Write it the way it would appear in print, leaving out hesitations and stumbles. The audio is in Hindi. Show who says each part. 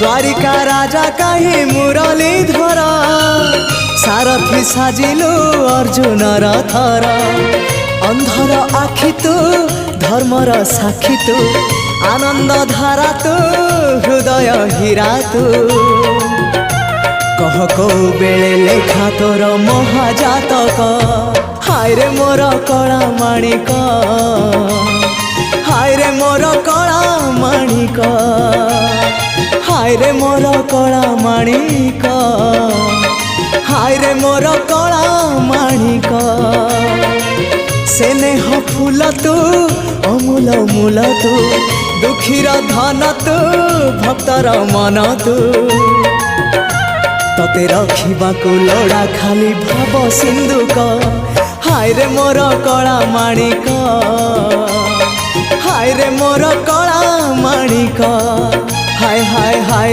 Speaker 1: द्वारिका राजा कहीं मुरलीधर सारथी साजिलु अर्जुन रथर अंधर आखि तू धर्मर साक्षी तू आनंद धारा तू हृदय हीरा तू कह को बेले लेखा तोर महाजातक हाय रे मोर कला माणिक हाय रे मोर कला माणिक हाय रे मोर कला माणिक हाय रे मोर कला माणिक स्नेह फूल तू अमूल मूल तू दुखीर धन तू भक्तर मन तू तते रखिबाकू लोड़ा खाली भाव सिंधुक हाय रे मोर कला माणिक हाय रे मोर कला माणिक हाय हाय हाय।